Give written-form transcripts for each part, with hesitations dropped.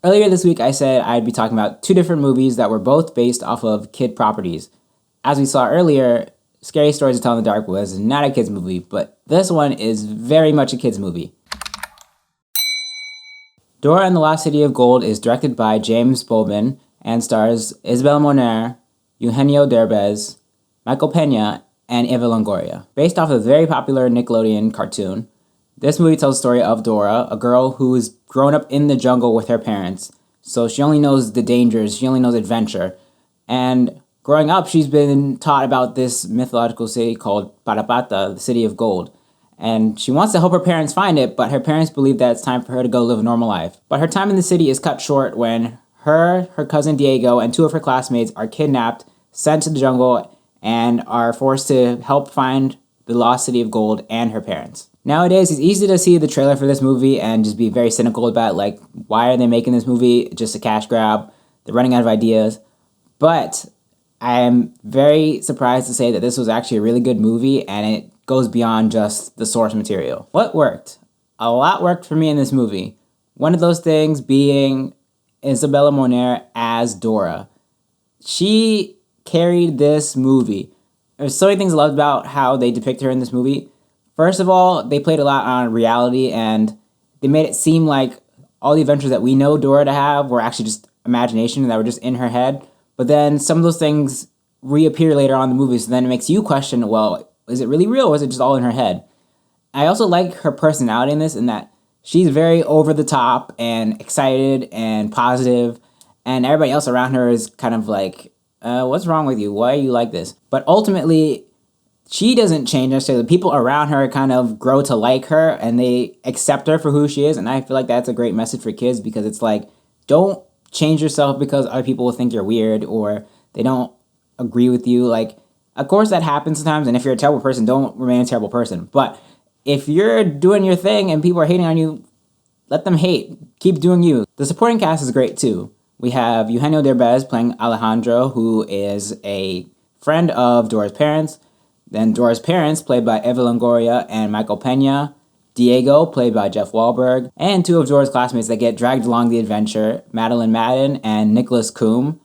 Earlier this week, I said I'd be talking about two different movies that were both based off of kid properties. As we saw earlier, Scary Stories to Tell in the Dark was not a kid's movie, but this one is very much a kid's movie. Dora and the Lost City of Gold is directed by James Bowman and stars Isabel Moner, Eugenio Derbez, Michael Pena, and Eva Longoria. Based off a very popular Nickelodeon cartoon, this movie tells the story of Dora, a girl who's grown up in the jungle with her parents. So she only knows the dangers, she only knows adventure. And growing up, she's been taught about this mythological city called Parapata, the City of Gold. And she wants to help her parents find it, but her parents believe that it's time for her to go live a normal life. But her time in the city is cut short when her cousin Diego, and two of her classmates are kidnapped, sent to the jungle, and are forced to help find the lost City of Gold and her parents. Nowadays, it's easy to see the trailer for this movie and just be very cynical about, like, why are they making this movie? Just a cash grab. They're running out of ideas. But I am very surprised to say that this was actually a really good movie, and it goes beyond just the source material. What worked? A lot worked for me in this movie. One of those things being Isabella Moner as Dora. She carried this movie. There's so many things I loved about how they depict her in this movie. First of all, they played a lot on reality, and they made it seem like all the adventures that we know Dora to have were actually just imagination that were just in her head. But then some of those things reappear later on in the movie, so then it makes you question, well, is it really real or is it just all in her head? I also like her personality in this, in that she's very over the top and excited and positive, and everybody else around her is kind of like, what's wrong with you? Why are you like this? But ultimately, she doesn't change necessarily. The people around her kind of grow to like her and they accept her for who she is. And I feel like that's a great message for kids, because it's like, don't change yourself because other people will think you're weird or they don't agree with you. Like, of course that happens sometimes. And if you're a terrible person, don't remain a terrible person. But if you're doing your thing and people are hating on you, let them hate. Keep doing you. The supporting cast is great too. We have Eugenio Derbez playing Alejandro, who is a friend of Dora's parents. Then Dora's parents, played by Eva Longoria and Michael Pena. Diego, played by Jeff Wahlberg. And two of Dora's classmates that get dragged along the adventure, Madeline Madden and Nicholas Coombe.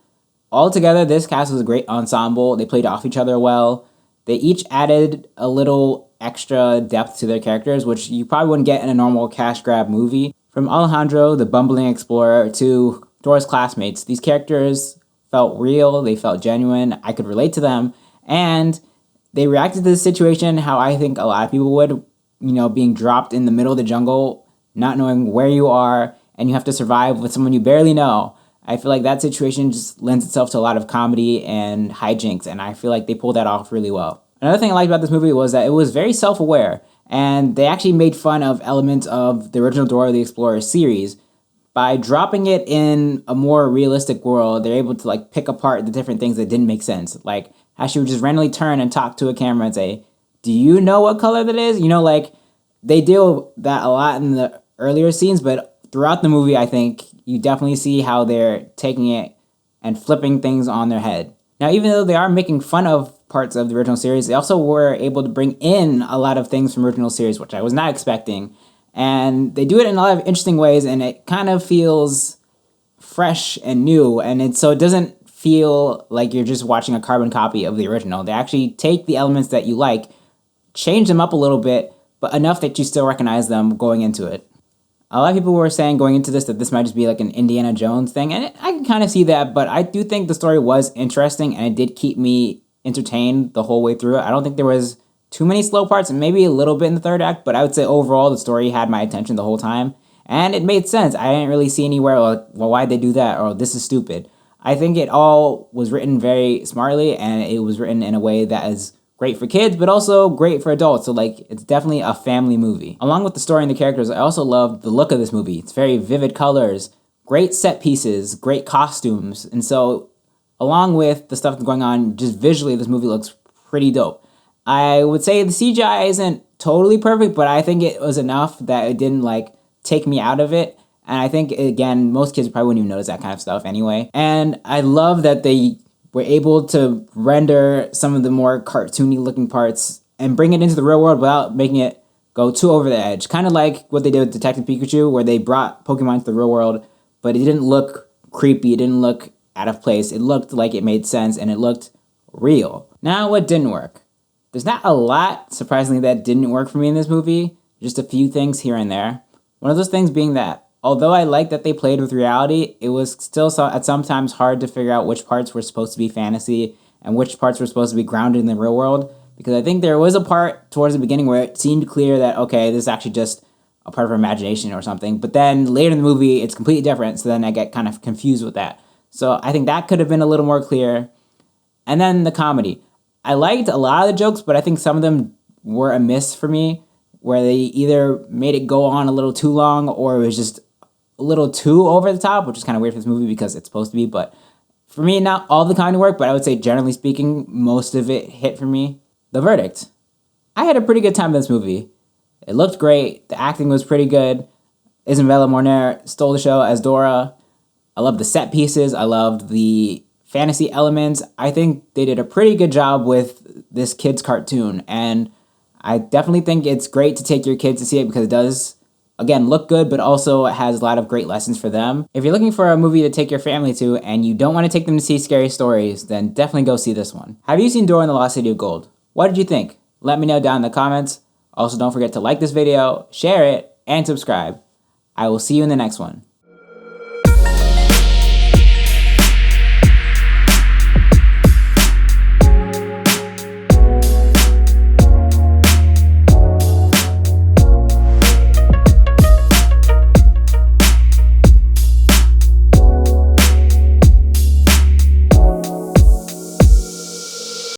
Altogether, this cast was a great ensemble. They played off each other well. They each added a little extra depth to their characters, which you probably wouldn't get in a normal cash grab movie. From Alejandro, the bumbling explorer, to Dora's classmates, these characters felt real, they felt genuine, I could relate to them, and they reacted to the situation how I think a lot of people would, being dropped in the middle of the jungle, not knowing where you are, and you have to survive with someone you barely know. I feel like that situation just lends itself to a lot of comedy and hijinks, and I feel like they pulled that off really well. Another thing I liked about this movie was that it was very self-aware, and they actually made fun of elements of the original Dora the Explorer series. By dropping it in a more realistic world, they're able to pick apart the different things that didn't make sense. Like how she would just randomly turn and talk to a camera and say, "Do you know what color that is?" They deal with that a lot in the earlier scenes, but throughout the movie, I think you definitely see how they're taking it and flipping things on their head. Now, even though they are making fun of parts of the original series, they also were able to bring in a lot of things from the original series, which I was not expecting. And they do it in a lot of interesting ways, and it kind of feels fresh and new, and it doesn't feel like you're just watching a carbon copy of the original. They actually take the elements that you like, change them up a little bit, but enough that you still recognize them going into it. A lot of people were saying going into this that this might just be like an Indiana Jones thing, and I can kind of see that, but I do think the story was interesting, and it did keep me entertained the whole way through it. I don't think there was too many slow parts, and maybe a little bit in the third act, but I would say overall the story had my attention the whole time, and it made sense. I didn't really see anywhere like, well, why'd they do that, or this is stupid. I think it all was written very smartly, and it was written in a way that is great for kids, but also great for adults. So it's definitely a family movie. Along with the story and the characters, I also loved the look of this movie. It's very vivid colors, great set pieces, great costumes, and so along with the stuff that's going on, just visually, this movie looks pretty dope. I would say the CGI isn't totally perfect, but I think it was enough that it didn't take me out of it. And I think, again, most kids probably wouldn't even notice that kind of stuff anyway. And I love that they were able to render some of the more cartoony looking parts and bring it into the real world without making it go too over the edge. Kind of like what they did with Detective Pikachu, where they brought Pokemon to the real world, but it didn't look creepy, it didn't look out of place. It looked like it made sense, and it looked real. Now, what didn't work? There's not a lot, surprisingly, that didn't work for me in this movie. Just a few things here and there. One of those things being that, although I like that they played with reality, it was still at sometimes hard to figure out which parts were supposed to be fantasy and which parts were supposed to be grounded in the real world. Because I think there was a part towards the beginning where it seemed clear that, okay, this is actually just a part of our imagination or something. But then later in the movie, it's completely different. So then I get kind of confused with that. So I think that could have been a little more clear. And then the comedy. I liked a lot of the jokes, but I think some of them were a miss for me, where they either made it go on a little too long or it was just a little too over the top, which is kind of weird for this movie because it's supposed to be. But for me, not all the comedy worked, but I would say generally speaking, most of it hit for me. The verdict. I had a pretty good time in this movie. It looked great. The acting was pretty good. Isabella Moner stole the show as Dora. I loved the set pieces. I loved the fantasy elements. I think they did a pretty good job with this kid's cartoon. And I definitely think it's great to take your kids to see it because it does, again, look good, but also it has a lot of great lessons for them. If you're looking for a movie to take your family to and you don't want to take them to see scary stories, then definitely go see this one. Have you seen Dora and the Lost City of Gold? What did you think? Let me know down in the comments. Also, don't forget to like this video, share it, and subscribe. I will see you in the next one.